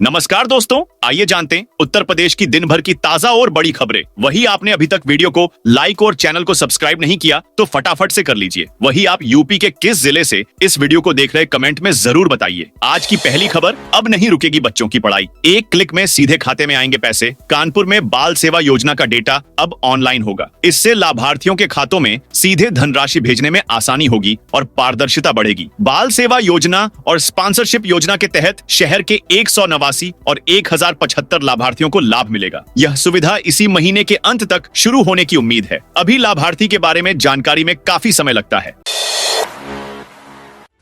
नमस्कार दोस्तों, आइए जानते हैं उत्तर प्रदेश की दिन भर की ताजा और बड़ी खबरें। वही आपने अभी तक वीडियो को लाइक और चैनल को सब्सक्राइब नहीं किया तो फटाफट से कर लीजिए। वही आप यूपी के किस जिले से इस वीडियो को देख रहे कमेंट में जरूर बताइए। आज की पहली खबर, अब नहीं रुकेगी बच्चों की पढ़ाई, एक क्लिक में सीधे खाते में आएंगे पैसे। कानपुर में बाल सेवा योजना का डेटा अब ऑनलाइन होगा। इससे लाभार्थियों के खातों में सीधे धनराशि भेजने में आसानी होगी और पारदर्शिता बढ़ेगी। बाल सेवा योजना और स्पॉन्सरशिप योजना के तहत शहर के 189 और 1075 लाभार्थियों को लाभ मिलेगा। यह सुविधा इसी महीने के अंत तक शुरू होने की उम्मीद है। अभी लाभार्थी के बारे में जानकारी में काफी समय लगता है।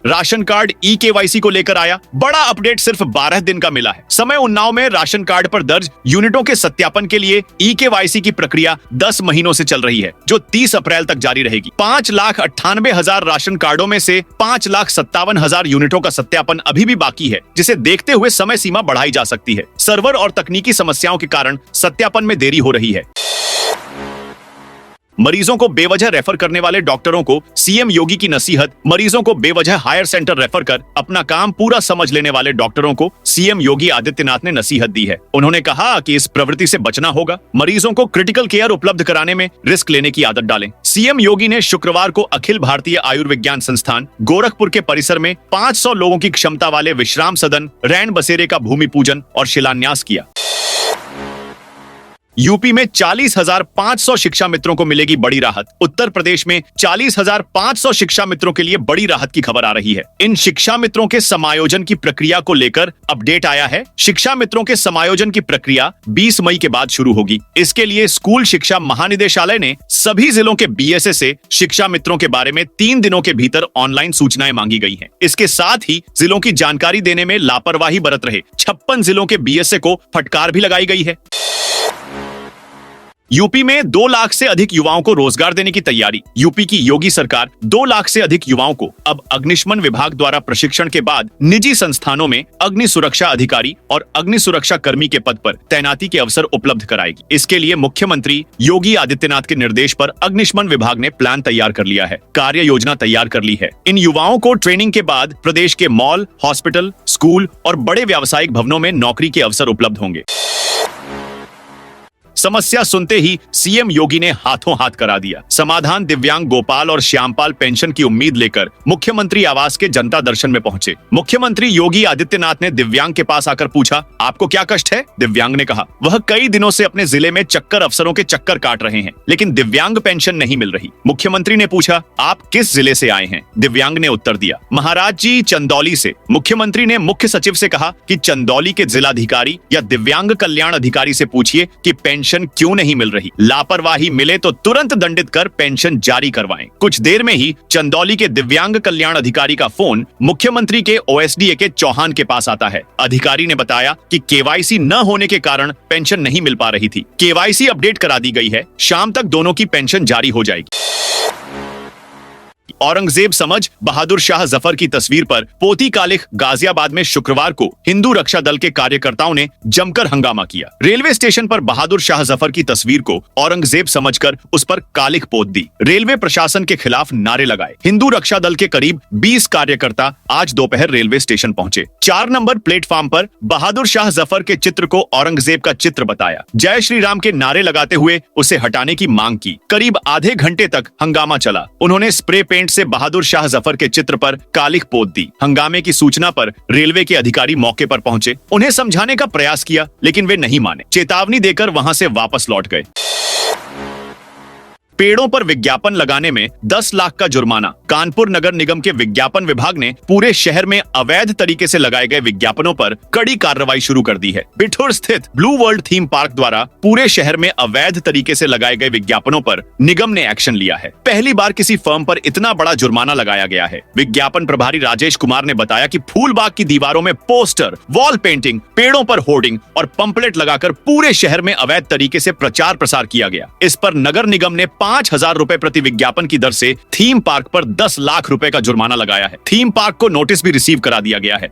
राशन कार्ड ई-केवाईसी को लेकर आया बड़ा अपडेट, सिर्फ 12 दिन का मिला है समय। उन्नाव में राशन कार्ड पर दर्ज यूनिटों के सत्यापन के लिए ई-केवाईसी की प्रक्रिया 10 महीनों से चल रही है, जो 30 अप्रैल तक जारी रहेगी। 5,98,000 राशन कार्डों में से 5,57,000 यूनिटों का सत्यापन अभी भी बाकी है, जिसे देखते हुए समय सीमा बढ़ाई जा सकती है। सर्वर और तकनीकी समस्याओं के कारण सत्यापन में देरी हो रही है। मरीजों को बेवजह रेफर करने वाले डॉक्टरों को सीएम योगी की नसीहत। मरीजों को बेवजह हायर सेंटर रेफर कर अपना काम पूरा समझ लेने वाले डॉक्टरों को सीएम योगी आदित्यनाथ ने नसीहत दी है। उन्होंने कहा कि इस प्रवृत्ति से बचना होगा। मरीजों को क्रिटिकल केयर उपलब्ध कराने में रिस्क लेने की आदत डालें। सीएम योगी ने शुक्रवार को अखिल भारतीय आयुर्विज्ञान संस्थान गोरखपुर के परिसर में 500 लोगों की क्षमता वाले विश्राम सदन रैन बसेरे का भूमि पूजन और शिलान्यास किया। यूपी में 40,500 शिक्षा मित्रों को मिलेगी बड़ी राहत। उत्तर प्रदेश में 40,500 शिक्षा मित्रों के लिए बड़ी राहत की खबर आ रही है। इन शिक्षा मित्रों के समायोजन की प्रक्रिया को लेकर अपडेट आया है। शिक्षा मित्रों के समायोजन की प्रक्रिया 20 मई के बाद शुरू होगी। इसके लिए स्कूल शिक्षा महानिदेशालय ने सभी जिलों के बीएसए से शिक्षा मित्रों के बारे में 3 दिनों के भीतर ऑनलाइन सूचनाएं मांगी गई हैं। इसके साथ ही जिलों की जानकारी देने में लापरवाही बरत रहे 56 जिलों के बीएसए को फटकार भी लगाई गई है। यूपी में 2 लाख से अधिक युवाओं को रोजगार देने की तैयारी। यूपी की योगी सरकार 2 लाख से अधिक युवाओं को अब अग्निशमन विभाग द्वारा प्रशिक्षण के बाद निजी संस्थानों में अग्नि सुरक्षा अधिकारी और अग्नि सुरक्षा कर्मी के पद पर तैनाती के अवसर उपलब्ध कराएगी। इसके लिए मुख्यमंत्री योगी आदित्यनाथ के निर्देश पर अग्निशमन विभाग ने प्लान तैयार कर लिया है, कार्य योजना तैयार कर ली है। इन युवाओं को ट्रेनिंग के बाद प्रदेश के मॉल, हॉस्पिटल, स्कूल और बड़े व्यावसायिक भवनों में नौकरी के अवसर उपलब्ध होंगे। समस्या सुनते ही सीएम योगी ने हाथों हाथ करा दिया समाधान। दिव्यांग गोपाल और श्यामपाल पेंशन की उम्मीद लेकर मुख्यमंत्री आवास के जनता दर्शन में पहुंचे। मुख्यमंत्री योगी आदित्यनाथ ने दिव्यांग के पास आकर पूछा, आपको क्या कष्ट है? दिव्यांग ने कहा, वह कई दिनों से अपने जिले में चक्कर अफसरों के चक्कर काट रहे हैं, लेकिन दिव्यांग पेंशन नहीं मिल रही। मुख्यमंत्री ने पूछा, आप किस जिले से आए हैं? दिव्यांग ने उत्तर दिया, महाराज जी, चंदौली से। मुख्यमंत्री ने मुख्य सचिव से कहा कि चंदौली के जिलाधिकारी या दिव्यांग कल्याण अधिकारी से पूछिए कि पेंशन क्यों नहीं मिल रही। लापरवाही मिले तो तुरंत दंडित कर पेंशन जारी करवाएं। कुछ देर में ही चंदौली के दिव्यांग कल्याण अधिकारी का फोन मुख्यमंत्री के ओएसडीए के चौहान के पास आता है। अधिकारी ने बताया कि केवाईसी न होने के कारण पेंशन नहीं मिल पा रही थी। केवाईसी अपडेट करा दी गई है, शाम तक दोनों की पेंशन जारी हो जाएगी। औरंगजेब समझ बहादुर शाह जफर की तस्वीर पर पोती कालिख गाजियाबाद में शुक्रवार को हिंदू रक्षा दल के कार्यकर्ताओं ने जमकर हंगामा किया। रेलवे स्टेशन पर बहादुर शाह जफर की तस्वीर को औरंगजेब समझकर उस पर कालिख पोत दी। रेलवे प्रशासन के खिलाफ नारे लगाए। हिंदू रक्षा दल के करीब 20 कार्यकर्ता आज दोपहर रेलवे स्टेशन पहुंचे। 4 नंबर प्लेटफॉर्म पर बहादुर शाह जफर के चित्र को औरंगजेब का चित्र बताया। जय श्री राम के नारे लगाते हुए उसे हटाने की मांग की। करीब आधे घंटे तक हंगामा चला। उन्होंने स्प्रे पेंट से बहादुर शाह जफर के चित्र पर कालिख पोत दी। हंगामे की सूचना पर रेलवे के अधिकारी मौके पर पहुंचे। उन्हें समझाने का प्रयास किया, लेकिन वे नहीं माने। चेतावनी देकर वहां से वापस लौट गए। पेड़ों पर विज्ञापन लगाने में 10 लाख का जुर्माना। कानपुर नगर निगम के विज्ञापन विभाग ने पूरे शहर में अवैध तरीके से लगाए गए विज्ञापनों पर कड़ी कार्रवाई शुरू कर दी है। बिठूर स्थित ब्लू वर्ल्ड थीम पार्क द्वारा पूरे शहर में अवैध तरीके से लगाए गए विज्ञापनों पर निगम ने एक्शन लिया है। पहली बार किसी फर्म पर इतना बड़ा जुर्माना लगाया गया है। विज्ञापन प्रभारी राजेश कुमार ने बताया कि फूलबाग की दीवारों में पोस्टर, वॉल पेंटिंग, पेड़ों पर होर्डिंग और पंपलेट लगाकर पूरे शहर में अवैध तरीके से प्रचार प्रसार किया गया। इस पर नगर निगम ने 5,000 रुपए प्रति विज्ञापन की दर से थीम पार्क पर 10 लाख रुपए का जुर्माना लगाया है। थीम पार्क को नोटिस भी रिसीव करा दिया गया है।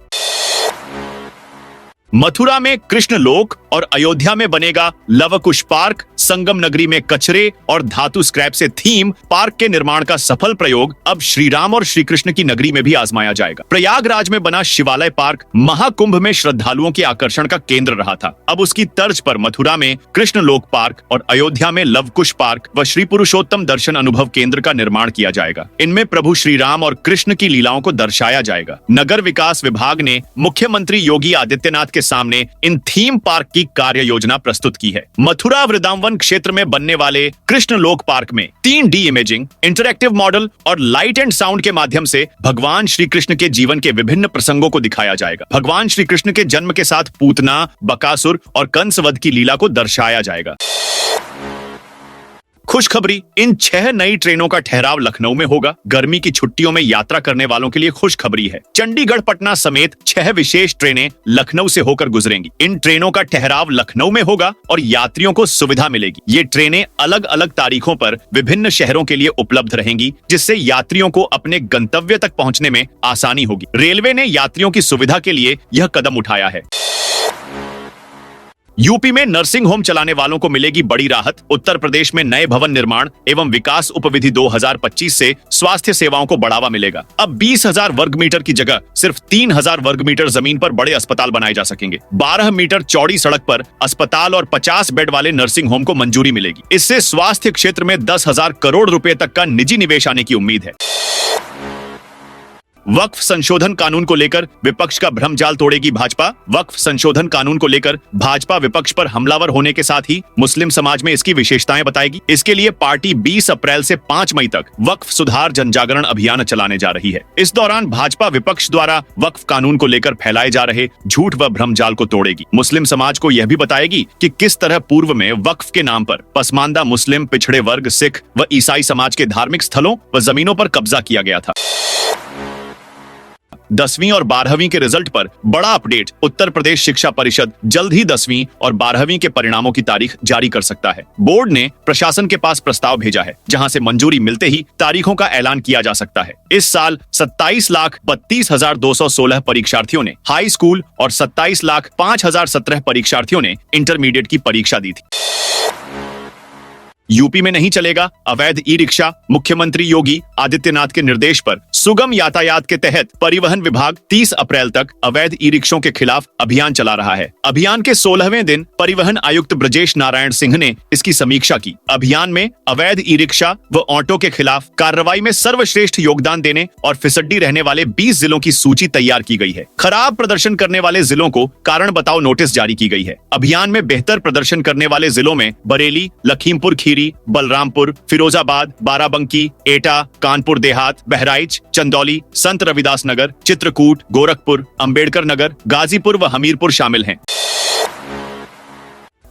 मथुरा में कृष्ण लोक और अयोध्या में बनेगा लव कुश पार्क। संगम नगरी में कचरे और धातु स्क्रैप से थीम पार्क के निर्माण का सफल प्रयोग अब श्री राम और श्री कृष्ण की नगरी में भी आजमाया जाएगा। प्रयागराज में बना शिवालय पार्क महाकुंभ में श्रद्धालुओं के आकर्षण का केंद्र रहा था। अब उसकी तर्ज पर मथुरा में कृष्ण लोक पार्क और अयोध्या में लव कुश पार्क व श्री पुरुषोत्तम दर्शन अनुभव केंद्र का निर्माण किया जाएगा। इनमें प्रभु श्री राम और कृष्ण की लीलाओं को दर्शाया जाएगा। नगर विकास विभाग ने मुख्यमंत्री योगी आदित्यनाथ के सामने इन थीम पार्क की कार्य योजना प्रस्तुत की है। मथुरा वृंदावन क्षेत्र में बनने वाले कृष्ण लोक पार्क में 3D इमेजिंग, इंटरैक्टिव मॉडल और लाइट एंड साउंड के माध्यम से भगवान श्री कृष्ण के जीवन के विभिन्न प्रसंगों को दिखाया जाएगा। भगवान श्री कृष्ण के जन्म के साथ पूतना, बकासुर और कंसवध की लीला को दर्शाया जाएगा। खुशखबरी, इन 6 नई ट्रेनों का ठहराव लखनऊ में होगा। गर्मी की छुट्टियों में यात्रा करने वालों के लिए खुशखबरी है। चंडीगढ़ पटना समेत 6 विशेष ट्रेनें लखनऊ से होकर गुजरेंगी। इन ट्रेनों का ठहराव लखनऊ में होगा और यात्रियों को सुविधा मिलेगी। ये ट्रेनें अलग अलग तारीखों पर विभिन्न शहरों के लिए उपलब्ध रहेंगी, जिससे यात्रियों को अपने गंतव्य तक पहुंचने में आसानी होगी। रेलवे ने यात्रियों की सुविधा के लिए यह कदम उठाया है। यूपी में नर्सिंग होम चलाने वालों को मिलेगी बड़ी राहत। उत्तर प्रदेश में नए भवन निर्माण एवं विकास उपविधि 2025 से स्वास्थ्य सेवाओं को बढ़ावा मिलेगा। अब 20,000 वर्ग मीटर की जगह सिर्फ 3,000 वर्ग मीटर जमीन पर बड़े अस्पताल बनाए जा सकेंगे। 12 मीटर चौड़ी सड़क पर अस्पताल और 50 बेड वाले नर्सिंग होम को मंजूरी मिलेगी। इससे स्वास्थ्य क्षेत्र में 10,000 करोड़ रुपए तक का निजी निवेश आने की उम्मीद है। वक्फ संशोधन कानून को लेकर विपक्ष का भ्रमजाल तोड़ेगी भाजपा। वक्फ संशोधन कानून को लेकर भाजपा विपक्ष पर हमलावर होने के साथ ही मुस्लिम समाज में इसकी विशेषताएं बताएगी। इसके लिए पार्टी 20 अप्रैल से 5 मई तक वक्फ सुधार जनजागरण अभियान चलाने जा रही है। इस दौरान भाजपा विपक्ष द्वारा वक्फ कानून को लेकर फैलाए जा रहे झूठ व भ्रमजाल को तोड़ेगी। मुस्लिम समाज को यह भी बताएगी कि किस तरह पूर्व में वक्फ के नाम पर पसमानदा मुस्लिम, पिछड़े वर्ग, सिख व ईसाई समाज के धार्मिक स्थलों व जमीनों पर कब्जा किया गया था। 10वीं और 12वीं के रिजल्ट पर बड़ा अपडेट। उत्तर प्रदेश शिक्षा परिषद जल्द ही 10वीं और 12वीं के परिणामों की तारीख जारी कर सकता है। बोर्ड ने प्रशासन के पास प्रस्ताव भेजा है, जहां से मंजूरी मिलते ही तारीखों का ऐलान किया जा सकता है। इस साल 27,32,216 परीक्षार्थियों ने हाई स्कूल और 27,05,017 परीक्षार्थियों ने इंटरमीडिएट की परीक्षा दी थी। यूपी में नहीं चलेगा अवैध ई रिक्शा। मुख्यमंत्री योगी आदित्यनाथ के निर्देश पर सुगम यातायात के तहत परिवहन विभाग 30 अप्रैल तक अवैध ई रिक्शों के खिलाफ अभियान चला रहा है। अभियान के 16वें दिन परिवहन आयुक्त ब्रजेश नारायण सिंह ने इसकी समीक्षा की। अभियान में अवैध ई रिक्शा व ऑटो के खिलाफ कार्रवाई में सर्वश्रेष्ठ योगदान देने और फिसड्डी रहने वाले 20 जिलों की सूची तैयार की गई है। खराब प्रदर्शन करने वाले जिलों को कारण बताओ नोटिस जारी की गई है। अभियान में बेहतर प्रदर्शन करने वाले जिलों में बरेली, लखीमपुर खीरी, बलरामपुर, फिरोजाबाद, बाराबंकी, एटा, कानपुर देहात, बहराइच, चंदौली, संत रविदास नगर, चित्रकूट, गोरखपुर, अंबेडकर नगर, गाजीपुर व हमीरपुर शामिल हैं।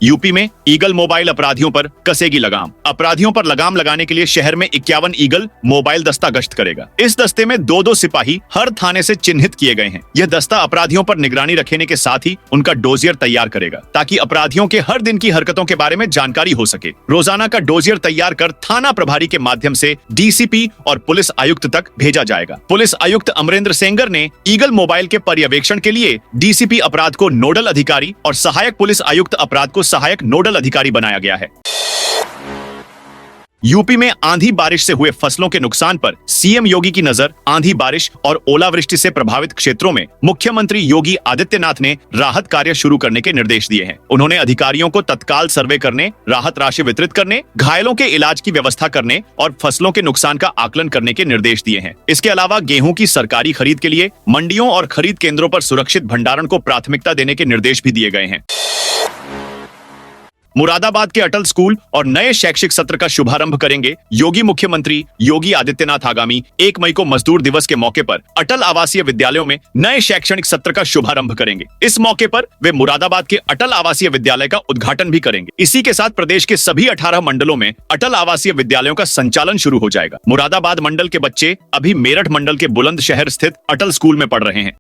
यूपी में ईगल मोबाइल अपराधियों पर कसेगी लगाम। अपराधियों पर लगाम लगाने के लिए शहर में 51 ईगल मोबाइल दस्ता गश्त करेगा। इस दस्ते में 2-2 सिपाही हर थाने से चिन्हित किए गए हैं। यह दस्ता अपराधियों पर निगरानी रखने के साथ ही उनका डोजियर तैयार करेगा, ताकि अपराधियों के हर दिन की हरकतों के बारे में जानकारी हो सके। रोजाना का डोजियर तैयार कर थाना प्रभारी के माध्यम से डीसीपी और पुलिस आयुक्त तक भेजा जाएगा। पुलिस आयुक्त अमरेंद्र सेंगर ने ईगल मोबाइल के पर्यवेक्षण के लिए डीसीपी अपराध को नोडल अधिकारी और सहायक पुलिस आयुक्त अपराध को सहायक नोडल अधिकारी बनाया गया है। यूपी में आंधी बारिश से हुए फसलों के नुकसान पर सीएम योगी की नजर। आंधी बारिश और ओलावृष्टि से प्रभावित क्षेत्रों में मुख्यमंत्री योगी आदित्यनाथ ने राहत कार्य शुरू करने के निर्देश दिए हैं। उन्होंने अधिकारियों को तत्काल सर्वे करने, राहत राशि वितरित करने, घायलों के इलाज की व्यवस्था करने और फसलों के नुकसान का आकलन करने के निर्देश दिए हैं। इसके अलावा गेहूं की सरकारी खरीद के लिए मंडियों और खरीद केंद्रों पर सुरक्षित भंडारण को प्राथमिकता देने के निर्देश भी दिए गए हैं। मुरादाबाद के अटल स्कूल और नए शैक्षिक सत्र का शुभारंभ करेंगे योगी। मुख्यमंत्री योगी आदित्यनाथ आगामी 1 मई को मजदूर दिवस के मौके पर अटल आवासीय विद्यालयों में नए शैक्षणिक सत्र का शुभारंभ करेंगे। इस मौके पर वे मुरादाबाद के अटल आवासीय विद्यालय का उद्घाटन भी करेंगे। इसी के साथ प्रदेश के सभी 18 मंडलों में अटल आवासीय विद्यालयों का संचालन शुरू हो जाएगा। मुरादाबाद मंडल के बच्चे अभी मेरठ मंडल के बुलंदशहर स्थित अटल स्कूल में पढ़ रहे हैं।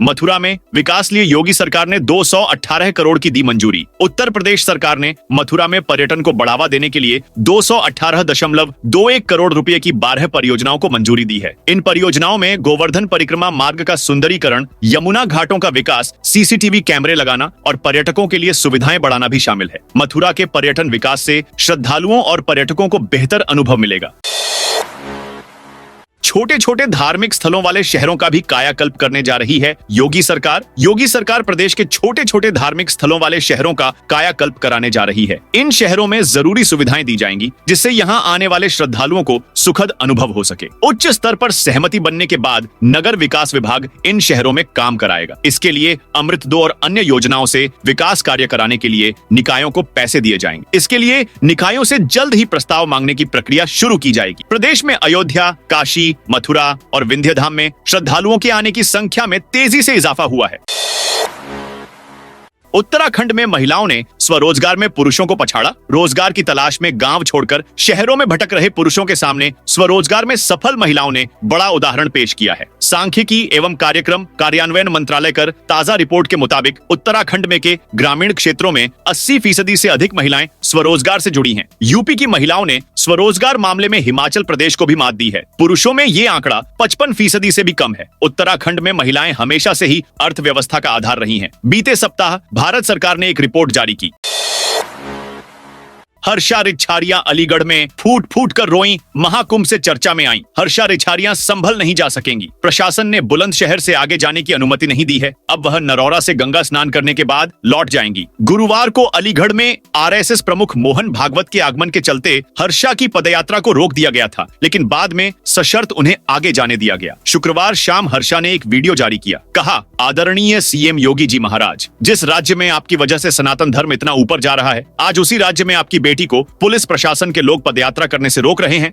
मथुरा में विकास लिए योगी सरकार ने 218 करोड़ की दी मंजूरी। उत्तर प्रदेश सरकार ने मथुरा में पर्यटन को बढ़ावा देने के लिए 218.21 करोड़ रुपए की 12 परियोजनाओं को मंजूरी दी है। इन परियोजनाओं में गोवर्धन परिक्रमा मार्ग का सुंदरीकरण, यमुना घाटों का विकास, सीसीटीवी कैमरे लगाना और पर्यटकों के लिए सुविधाएं बढ़ाना भी शामिल है। मथुरा के पर्यटन विकास से श्रद्धालुओं और पर्यटकों को बेहतर अनुभव मिलेगा। छोटे छोटे धार्मिक स्थलों वाले शहरों का भी कायाकल्प करने जा रही है योगी सरकार। योगी सरकार प्रदेश के छोटे छोटे धार्मिक स्थलों वाले शहरों का कायाकल्प कराने जा रही है। इन शहरों में जरूरी सुविधाएं दी जाएंगी जिससे यहां आने वाले श्रद्धालुओं को सुखद अनुभव हो सके। उच्च स्तर पर सहमति बनने के बाद नगर विकास विभाग इन शहरों में काम कराएगा। इसके लिए अमृत 2 और अन्य योजनाओं से विकास कार्य कराने के लिए निकायों को पैसे दिए जाएंगे। इसके लिए निकायों से जल्द ही प्रस्ताव मांगने की प्रक्रिया शुरू की जाएगी। प्रदेश में अयोध्या, काशी, मथुरा और विंध्यधाम में श्रद्धालुओं के आने की संख्या में तेजी से इजाफा हुआ है। उत्तराखंड में महिलाओं ने स्वरोजगार में पुरुषों को पछाड़ा। रोजगार की तलाश में गांव छोड़कर शहरों में भटक रहे पुरुषों के सामने स्वरोजगार में सफल महिलाओं ने बड़ा उदाहरण पेश किया है। सांख्यिकी एवं कार्यक्रम कार्यान्वयन मंत्रालय कर ताजा रिपोर्ट के मुताबिक उत्तराखंड में के ग्रामीण क्षेत्रों में 80% से अधिक महिलाएं स्वरोजगार से जुड़ी हैं। यूपी की महिलाओं ने स्वरोजगार मामले में हिमाचल प्रदेश को भी मात दी है। पुरुषों में ये आंकड़ा 55% से भी कम है। उत्तराखंड में महिलाएं हमेशा से ही अर्थव्यवस्था का आधार रही हैं। बीते सप्ताह भारत सरकार ने एक रिपोर्ट जारी की। हर्षा रिछारियां अलीगढ़ में फूट फूट कर रोईं, महाकुंभ से चर्चा में आईं। हर्षा रिछारियां संभल नहीं जा सकेंगी। प्रशासन ने बुलंदशहर से आगे जाने की अनुमति नहीं दी है। अब वह नरौरा से गंगा स्नान करने के बाद लौट जाएंगी। गुरुवार को अलीगढ़ में आरएसएस प्रमुख मोहन भागवत के आगमन के चलते हर्षा की पदयात्रा को रोक दिया गया था, लेकिन बाद में सशर्त उन्हें आगे जाने दिया गया। शुक्रवार शाम हर्षा ने एक वीडियो जारी किया। कहा, आदरणीय सीएम योगी जी महाराज, जिस राज्य में आपकी वजह से सनातन धर्म इतना ऊपर जा रहा है, आज उसी राज्य में आपकी बेटी को पुलिस प्रशासन के लोग पदयात्रा करने से रोक रहे हैं।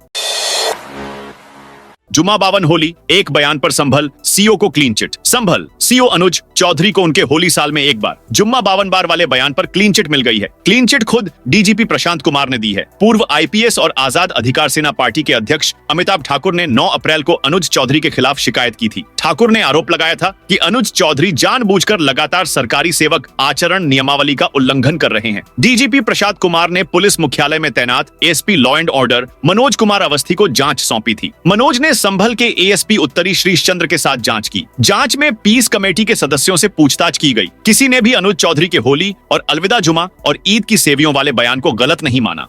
जुमा बावन होली, एक बयान पर संभल सीओ को क्लीन चिट। संभल सीओ अनुज चौधरी को उनके होली साल में एक बार जुम्मा 52 बार वाले बयान पर क्लीन चिट मिल गई है। क्लीन चिट खुद डीजीपी प्रशांत कुमार ने दी है। पूर्व आईपीएस और आजाद अधिकार सेना पार्टी के अध्यक्ष अमिताभ ठाकुर ने 9 अप्रैल को अनुज चौधरी के खिलाफ शिकायत की थी। ठाकुर ने आरोप लगाया था कि अनुज चौधरी जानबूझकर लगातार सरकारी सेवक आचरण नियमावली का उल्लंघन कर रहे हैं। डीजीपी प्रशांत कुमार ने पुलिस मुख्यालय में तैनात SP law and order Manoj Kumar Awasthi को जांच सौंपी थी। मनोज ने संभल के एएसपी उत्तरी श्रीश चंद्र के साथ जांच की। जांच में पीस कमेटी के सदस्यों से पूछताछ की गई। किसी ने भी अनुज चौधरी के होली और अलविदा जुमा और ईद की सेवियों वाले बयान को गलत नहीं माना।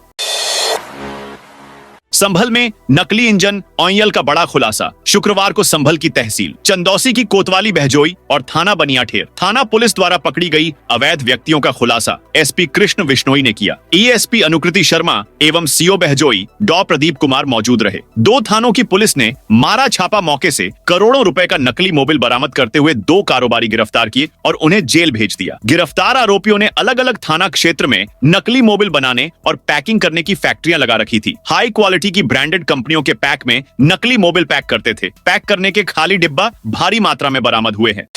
संभल में नकली इंजन ऑयल का बड़ा खुलासा। शुक्रवार को संभल की तहसील चंदौसी की कोतवाली बहजोई और थाना बनियाठेर थाना पुलिस द्वारा पकड़ी गई अवैध व्यक्तियों का खुलासा एसपी कृष्ण विश्नोई ने किया। एएसपी अनुकृति शर्मा एवं सीओ बहजोई डॉ प्रदीप कुमार मौजूद रहे। 2 थानों की पुलिस ने मारा छापा मौके से करोड़ों रुपए का नकली मोबिल बरामद करते हुए 2 कारोबारी गिरफ्तार किए और उन्हें जेल भेज दिया। गिरफ्तार आरोपियों ने अलग अलग थाना क्षेत्र में नकली मोबिल बनाने और पैकिंग करने की फैक्ट्रियां लगा रखी थी। हाई क्वालिटी की ब्रांडेड कंपनियों के पैक में नकली मोबिल पैक करते थे। पैक करने के खाली डिब्बा भारी मात्रा में बरामद हुए हैं।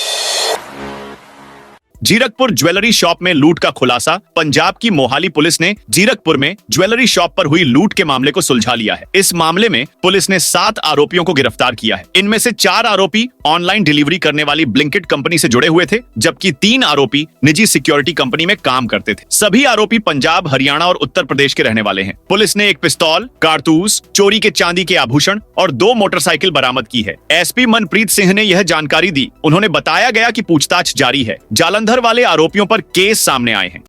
जीरकपुर ज्वेलरी शॉप में लूट का खुलासा। पंजाब की मोहाली पुलिस ने जीरकपुर में ज्वेलरी शॉप पर हुई लूट के मामले को सुलझा लिया है। इस मामले में पुलिस ने 7 आरोपियों को गिरफ्तार किया है। इनमें से 4 आरोपी ऑनलाइन डिलीवरी करने वाली ब्लिंकिट कंपनी से जुड़े हुए थे, जबकि 3 आरोपी निजी सिक्योरिटी कंपनी में काम करते थे। सभी आरोपी पंजाब, हरियाणा और उत्तर प्रदेश के रहने वाले हैं। पुलिस ने एक पिस्तौल, कारतूस, चोरी के चांदी के आभूषण और 2 मोटरसाइकिल बरामद की है। एसपी मनप्रीत सिंह ने यह जानकारी दी। उन्होंने बताया गया कि पूछताछ जारी है। जालंधर वाले आरोपियों पर केस सामने आए हैं।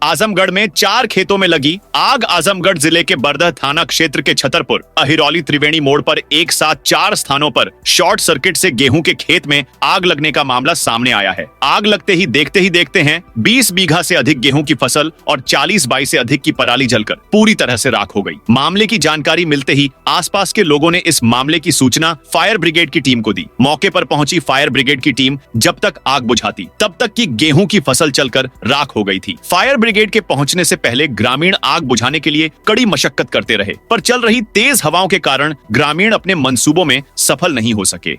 आजमगढ़ में 4 खेतों में लगी आग। आजमगढ़ जिले के बरदह थाना क्षेत्र के छतरपुर अहिरौली त्रिवेणी मोड़ पर एक साथ 4 स्थानों पर शॉर्ट सर्किट से गेहूं के खेत में आग लगने का मामला सामने आया है। आग लगते ही देखते हैं 20 बीघा से अधिक गेहूं की फसल और 40 बाई से अधिक की पराली जलकर पूरी तरह से राख हो गई। मामले की जानकारी मिलते ही आसपास के लोगों ने इस मामले की सूचना फायर ब्रिगेड की टीम को दी। मौके पर पहुंची फायर ब्रिगेड की टीम जब तक आग बुझाती तब तक की गेहूं की फसल चलकर राख हो गई थी। फायर ब्रिगेड के पहुंचने से पहले ग्रामीण आग बुझाने के लिए कड़ी मशक्कत करते रहे, पर चल रही तेज हवाओं के कारण ग्रामीण अपने मंसूबों में सफल नहीं हो सके।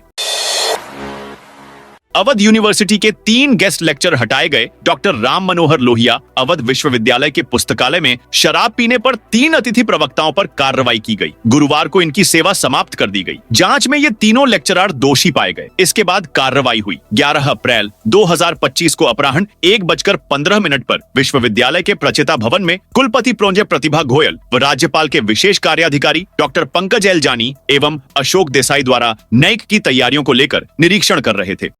अवध यूनिवर्सिटी के 3 गेस्ट लेक्चर हटाए गए। डॉक्टर राम मनोहर लोहिया अवध विश्वविद्यालय के पुस्तकालय में शराब पीने पर 3 अतिथि प्रवक्ताओं पर कार्रवाई की गई। गुरुवार को इनकी सेवा समाप्त कर दी गई। जांच में ये तीनों लेक्चरर दोषी पाए गए। इसके बाद कार्रवाई हुई। 11 अप्रैल 2025 को अपराह्न 1:15 पर विश्वविद्यालय के प्रचेता भवन में कुलपति प्रोंजे प्रतिभा गोयल व राज्यपाल के विशेष कार्याधिकारी डॉक्टर पंकज एल जानी एवं अशोक देसाई द्वारा नैक की तैयारियों को लेकर निरीक्षण कर रहे थे।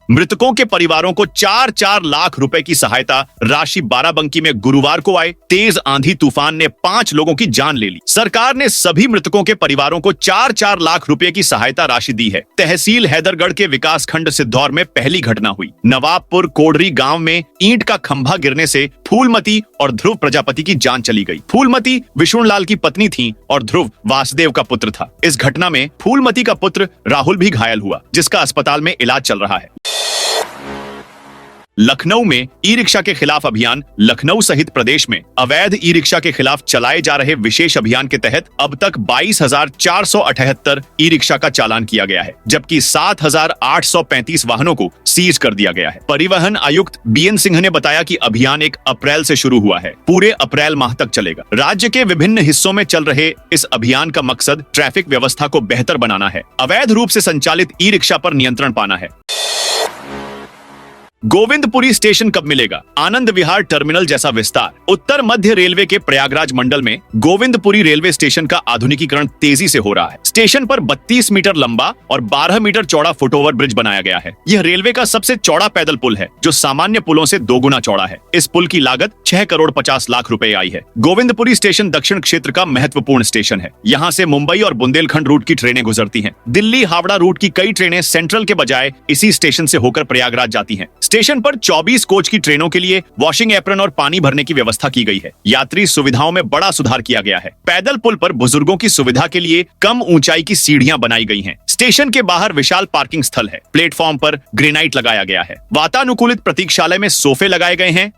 मृतकों के परिवारों को 4-4 लाख रुपए की सहायता राशि बाराबंकी में गुरुवार को आए तेज आंधी तूफान ने 5 लोगों की जान ले ली। सरकार ने सभी मृतकों के परिवारों को 4-4 लाख रुपए की सहायता राशि दी है। तहसील हैदरगढ़ के विकास खंड सिद्धौर में पहली घटना हुई। नवाबपुर कोडरी गांव में ईंट का खंभा गिरने से फूलमती और ध्रुव प्रजापति की जान चली गई। फूलमती विष्णुलाल की पत्नी थी और ध्रुव वासुदेव का पुत्र था। इस घटना में फूलमती का पुत्र राहुल भी घायल हुआ, जिसका अस्पताल में इलाज चल रहा है। लखनऊ में ई रिक्शा के खिलाफ अभियान। लखनऊ सहित प्रदेश में अवैध ई रिक्शा के खिलाफ चलाए जा रहे विशेष अभियान के तहत अब तक 22,478 ई रिक्शा का चालान किया गया है, जबकि 7,835 वाहनों को सीज कर दिया गया है। परिवहन आयुक्त बीएन सिंह ने बताया कि अभियान 1 अप्रैल से शुरू हुआ है, पूरे अप्रैल माह तक चलेगा। राज्य के विभिन्न हिस्सों में चल रहे इस अभियान का मकसद ट्रैफिक व्यवस्था को बेहतर बनाना है, अवैध रूप से संचालित ई रिक्शा पर नियंत्रण पाना है। गोविंदपुरी स्टेशन कब मिलेगा? आनंद विहार टर्मिनल जैसा विस्तार। उत्तर मध्य रेलवे के प्रयागराज मंडल में गोविंदपुरी रेलवे स्टेशन का आधुनिकीकरण तेजी से हो रहा है। स्टेशन पर 32 मीटर लंबा और 12 मीटर चौड़ा फुटओवर ब्रिज बनाया गया है। यह रेलवे का सबसे चौड़ा पैदल पुल है, जो सामान्य पुलों से 2 गुना चौड़ा है। इस पुल की लागत 6 करोड़ 50 लाख रुपए आई है। गोविंदपुरी स्टेशन दक्षिण क्षेत्र का महत्वपूर्ण स्टेशन है। यहाँ से मुंबई और बुंदेलखंड रूट की ट्रेनें गुजरती हैं। दिल्ली हावड़ा रूट की कई ट्रेनें सेंट्रल के बजाय इसी स्टेशन से होकर प्रयागराज जाती हैं। स्टेशन पर 24 कोच की ट्रेनों के लिए वॉशिंग एप्रन और पानी भरने की व्यवस्था की गई है। यात्री सुविधाओं में बड़ा सुधार किया गया है। पैदल पुल पर बुजुर्गों की सुविधा के लिए कम ऊंचाई की सीढ़ियां बनाई गई हैं। स्टेशन के बाहर विशाल पार्किंग स्थल है। प्लेटफॉर्म पर ग्रेनाइट लगाया गया है। वातानुकूलित प्रतीक्षालय में सोफे लगाए गए हैं।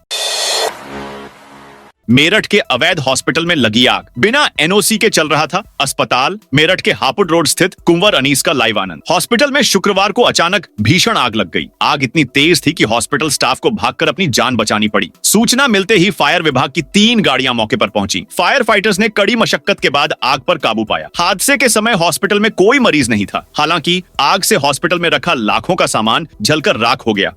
मेरठ के अवैध हॉस्पिटल में लगी आग। बिना एनओसी के चल रहा था अस्पताल। मेरठ के हापुड़ रोड स्थित कुंवर अनीस का लाइव आनंद। हॉस्पिटल में शुक्रवार को अचानक भीषण आग लग गई। आग इतनी तेज थी कि हॉस्पिटल स्टाफ को भागकर अपनी जान बचानी पड़ी। सूचना मिलते ही फायर विभाग की 3 गाड़ियां मौके पर पहुंची। फायर फाइटर्स ने कड़ी मशक्कत के बाद आग पर काबू पाया। हादसे के समय हॉस्पिटल में कोई मरीज नहीं था। हालांकि आग से हॉस्पिटल में रखा लाखों का सामान जलकर राख हो गया।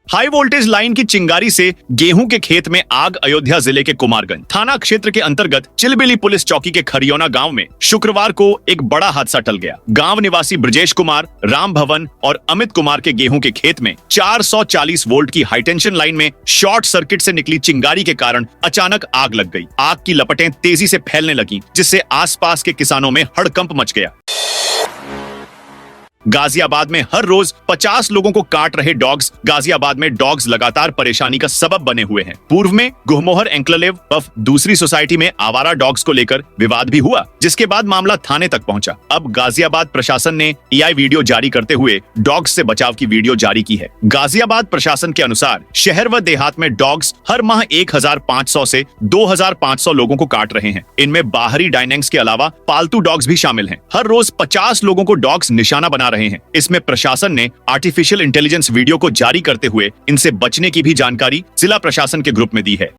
हाई वोल्टेज लाइन की चिंगारी से गेहूं के खेत में आग। अयोध्या जिले के कुमारगंज थाना क्षेत्र के अंतर्गत चिलबिली पुलिस चौकी के खरियोना गांव में शुक्रवार को एक बड़ा हादसा टल गया। गांव निवासी ब्रजेश कुमार, राम भवन और अमित कुमार के गेहूं के खेत में 440 वोल्ट की हाईटेंशन लाइन में शॉर्ट सर्किट से निकली चिंगारी के कारण अचानक आग लग गई। आग की लपटें तेजी से फैलने लगीं, जिससे आसपास के किसानों में हड़कंप मच गया। गाजियाबाद में हर रोज 50 लोगों को काट रहे डॉग्स। गाजियाबाद में डॉग्स लगातार परेशानी का सबब बने हुए हैं। पूर्व में गुहमोहर एंक्लेव व दूसरी सोसाइटी में आवारा डॉग्स को लेकर विवाद भी हुआ, जिसके बाद मामला थाने तक पहुंचा। अब गाजियाबाद प्रशासन ने एआई वीडियो जारी करते हुए डॉग्स से बचाव की वीडियो जारी की है। गाजियाबाद प्रशासन के अनुसार शहर व देहात में डॉग्स हर माह 1500 से 2500 लोगों को काट रहे हैं। इनमें बाहरी डायनेंग्स के अलावा पालतू डॉग्स भी शामिल हैं। हर रोज 50 लोगों को डॉग्स निशाना बना रहे हैं। इसमें प्रशासन ने आर्टिफिशियल इंटेलिजेंस वीडियो को जारी करते हुए इनसे बचने की भी जानकारी जिला प्रशासन के ग्रुप में दी है।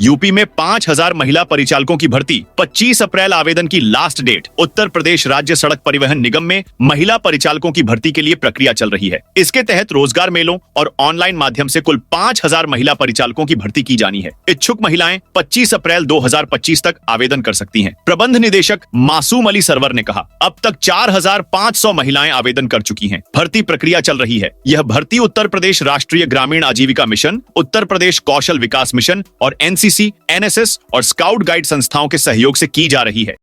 यूपी में 5000 महिला परिचालकों की भर्ती। 25 अप्रैल आवेदन की लास्ट डेट। उत्तर प्रदेश राज्य सड़क परिवहन निगम में महिला परिचालकों की भर्ती के लिए प्रक्रिया चल रही है। इसके तहत रोजगार मेलों और ऑनलाइन माध्यम से कुल 5000 महिला परिचालकों की भर्ती की जानी है। इच्छुक महिलाएं 25 अप्रैल 2025 तक आवेदन कर सकती हैं। प्रबंध निदेशक मासूम अली सरवर ने कहा, अब तक 4500 महिलाएं आवेदन कर चुकी हैं। भर्ती प्रक्रिया चल रही है। यह भर्ती उत्तर प्रदेश राष्ट्रीय ग्रामीण आजीविका मिशन, उत्तर प्रदेश कौशल विकास मिशन और एनसीसी, एनएसएस और स्काउट गाइड संस्थाओं के सहयोग से की जा रही है।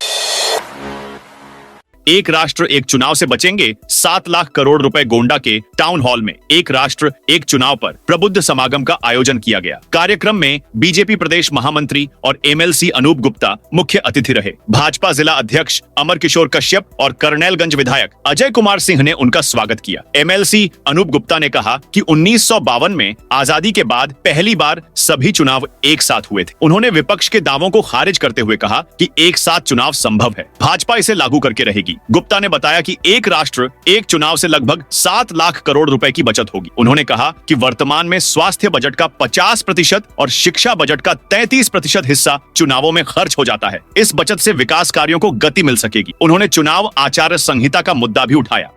एक राष्ट्र एक चुनाव से बचेंगे 7 लाख करोड़ रुपए। गोंडा के टाउन हॉल में एक राष्ट्र एक चुनाव पर प्रबुद्ध समागम का आयोजन किया गया। कार्यक्रम में बीजेपी प्रदेश महामंत्री और एमएलसी अनूप गुप्ता मुख्य अतिथि रहे। भाजपा जिला अध्यक्ष अमर किशोर कश्यप और करनैलगंज विधायक अजय कुमार सिंह ने उनका स्वागत किया। एमएलसी अनूप गुप्ता ने कहा कि 1952 में आजादी के बाद पहली बार सभी चुनाव एक साथ हुए थे। उन्होंने विपक्ष के दावों को खारिज करते हुए कहा कि एक साथ चुनाव संभव है। भाजपा इसे लागू करके रहेगी। गुप्ता ने बताया कि एक राष्ट्र एक चुनाव से लगभग 7 लाख करोड़ रुपए की बचत होगी। उन्होंने कहा कि वर्तमान में स्वास्थ्य बजट का 50% और शिक्षा बजट का 33% हिस्सा चुनावों में खर्च हो जाता है। इस बचत से विकास कार्यों को गति मिल सकेगी। उन्होंने चुनाव आचार संहिता का मुद्दा भी उठाया।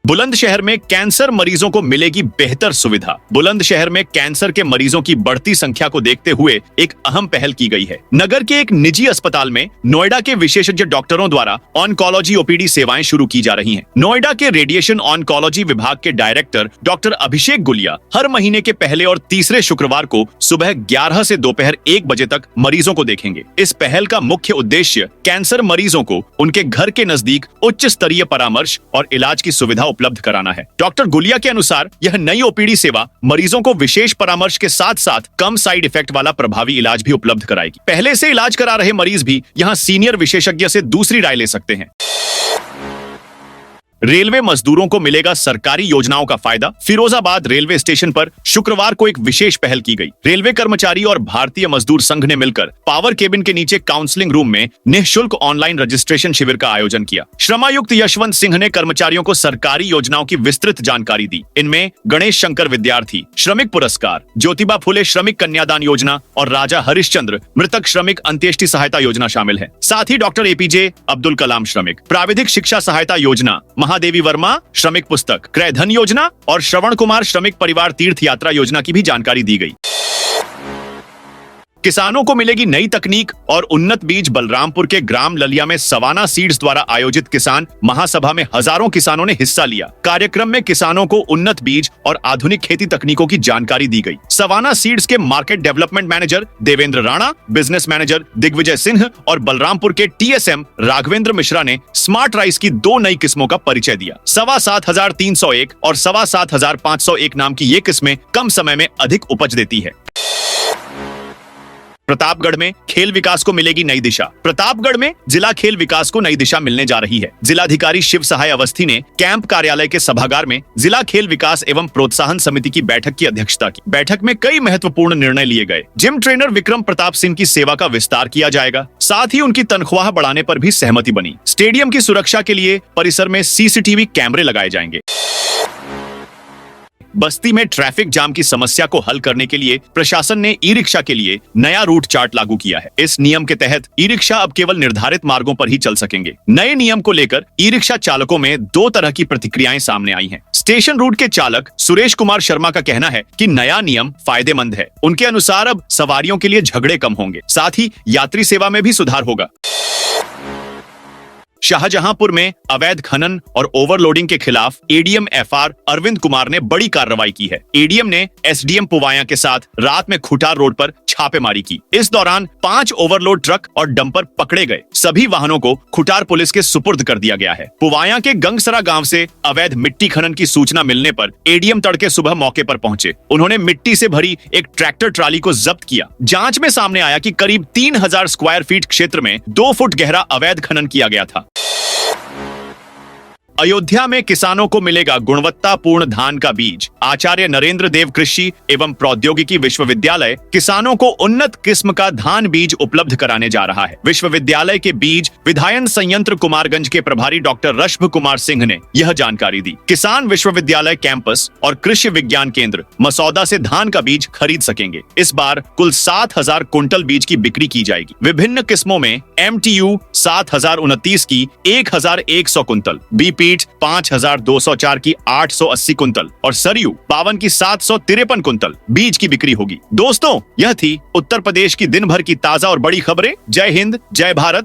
बुलंदशहर में कैंसर मरीजों को मिलेगी बेहतर सुविधा। बुलंदशहर में कैंसर के मरीजों की बढ़ती संख्या को देखते हुए एक अहम पहल की गई है। नगर के एक निजी अस्पताल में नोएडा के विशेषज्ञ डॉक्टरों द्वारा ऑन्कोलॉजी ओपीडी सेवाएं शुरू की जा रही हैं। नोएडा के रेडिएशन ऑन्कोलॉजी विभाग के डायरेक्टर डॉक्टर अभिषेक गुलिया हर महीने के पहले और तीसरे शुक्रवार को सुबह 11 से दोपहर 1 बजे तक मरीजों को देखेंगे। इस पहल का मुख्य उद्देश्य कैंसर मरीजों को उनके घर के नजदीक उच्च स्तरीय परामर्श और इलाज की सुविधा उपलब्ध कराना है। डॉक्टर गुलिया के अनुसार यह नई ओपीडी सेवा मरीजों को विशेष परामर्श के साथ साथ कम साइड इफेक्ट वाला प्रभावी इलाज भी उपलब्ध कराएगी। पहले से इलाज करा रहे मरीज भी यहां सीनियर विशेषज्ञ से दूसरी राय ले सकते हैं। रेलवे मजदूरों को मिलेगा सरकारी योजनाओं का फायदा। फिरोजाबाद रेलवे स्टेशन पर शुक्रवार को एक विशेष पहल की गई। रेलवे कर्मचारी और भारतीय मजदूर संघ ने मिलकर पावर केबिन के नीचे काउंसलिंग रूम में निःशुल्क ऑनलाइन रजिस्ट्रेशन शिविर का आयोजन किया। श्रमायुक्त यशवंत सिंह ने कर्मचारियों को सरकारी योजनाओं की विस्तृत जानकारी दी। इनमें गणेश शंकर विद्यार्थी श्रमिक पुरस्कार, ज्योतिबा फुले श्रमिक कन्यादान योजना और राजा हरिश्चंद्र मृतक श्रमिक अंत्येष्टि सहायता योजना शामिल है। साथ ही डॉक्टर एपीजे अब्दुल कलाम श्रमिक प्राविधिक शिक्षा सहायता योजना, महादेवी वर्मा श्रमिक पुस्तक क्रय धन योजना और श्रवण कुमार श्रमिक परिवार तीर्थ यात्रा योजना की भी जानकारी दी गई। किसानों को मिलेगी नई तकनीक और उन्नत बीज। बलरामपुर के ग्राम ललिया में सवाना सीड्स द्वारा आयोजित किसान महासभा में हजारों किसानों ने हिस्सा लिया। कार्यक्रम में किसानों को उन्नत बीज और आधुनिक खेती तकनीकों की जानकारी दी गई। सवाना सीड्स के market development manager Devendra Rana, business manager Digvijay Singh और बलरामपुर के टीएसएम राघवेंद्र मिश्रा ने स्मार्ट राइस की 2 नई किस्मों का परिचय दिया। 7,7301 और 7,501 नाम की ये किस्में कम समय में अधिक उपज देती है। प्रतापगढ़ में खेल विकास को मिलेगी नई दिशा। प्रतापगढ़ में जिला खेल विकास को नई दिशा मिलने जा रही है। जिलाधिकारी शिव सहाय अवस्थी ने कैंप कार्यालय के सभागार में जिला खेल विकास एवं प्रोत्साहन समिति की बैठक की अध्यक्षता की। बैठक में कई महत्वपूर्ण निर्णय लिए गए। जिम ट्रेनर विक्रम प्रताप सिंह की सेवा का विस्तार किया जाएगा। साथ ही उनकी तनख्वाह बढ़ाने पर भी सहमति बनी। स्टेडियम की सुरक्षा के लिए परिसर में सीसीटीवी कैमरे लगाए जाएंगे। बस्ती में ट्रैफिक जाम की समस्या को हल करने के लिए प्रशासन ने ई रिक्शा के लिए नया रूट चार्ट लागू किया है। इस नियम के तहत ई रिक्शा अब केवल निर्धारित मार्गों पर ही चल सकेंगे। नए नियम को लेकर ई रिक्शा चालकों में 2 तरह की प्रतिक्रियाएं सामने आई हैं। स्टेशन रूट के चालक सुरेश कुमार शर्मा का कहना है कि नया नियम फायदेमंद है। उनके अनुसार अब सवारियों के लिए झगड़े कम होंगे, साथ ही यात्री सेवा में भी सुधार होगा। शाहजहांपुर में अवैध खनन और ओवरलोडिंग के खिलाफ एडीएम एफआर अरविंद कुमार ने बड़ी कार्रवाई की है। एडीएम ने एसडीएम पुवाया के साथ रात में खुटार रोड पर छापेमारी की। इस दौरान 5 ओवरलोड ट्रक और डंपर पकड़े गए। सभी वाहनों को खुटार पुलिस के सुपुर्द कर दिया गया है। पुवाया के गंगसरा गांव से अवैध मिट्टी खनन की सूचना मिलने पर एडीएम तड़के सुबह मौके पर पहुंचे। उन्होंने मिट्टी से भरी एक ट्रैक्टर ट्राली को जब्त किया। जांच में सामने आया कि करीब 3000 स्क्वायर फीट क्षेत्र में 2 फुट गहरा अवैध खनन किया गया था। अयोध्या में किसानों को मिलेगा गुणवत्तापूर्ण धान का बीज। आचार्य नरेंद्र देव कृषि एवं प्रौद्योगिकी विश्वविद्यालय किसानों को उन्नत किस्म का धान बीज उपलब्ध कराने जा रहा है। विश्वविद्यालय के बीज विधायन संयंत्र कुमारगंज के प्रभारी डॉक्टर रश्भ कुमार सिंह ने यह जानकारी दी। किसान विश्वविद्यालय कैंपस और कृषि विज्ञान केंद्र मसौदा से धान का बीज खरीद सकेंगे। इस बार कुल 7000 कुंटल बीज की बिक्री की जाएगी। विभिन्न किस्मों में MTU 7029 की 1100 कुंतल, बीपीट 5204 की 880 कुंतल और सरयू 52 की 753 कुंतल बीज की बिक्री होगी। दोस्तों, यह थी उत्तर प्रदेश की दिन भर की ताजा और बड़ी खबरें। जय हिंद, जय भारत।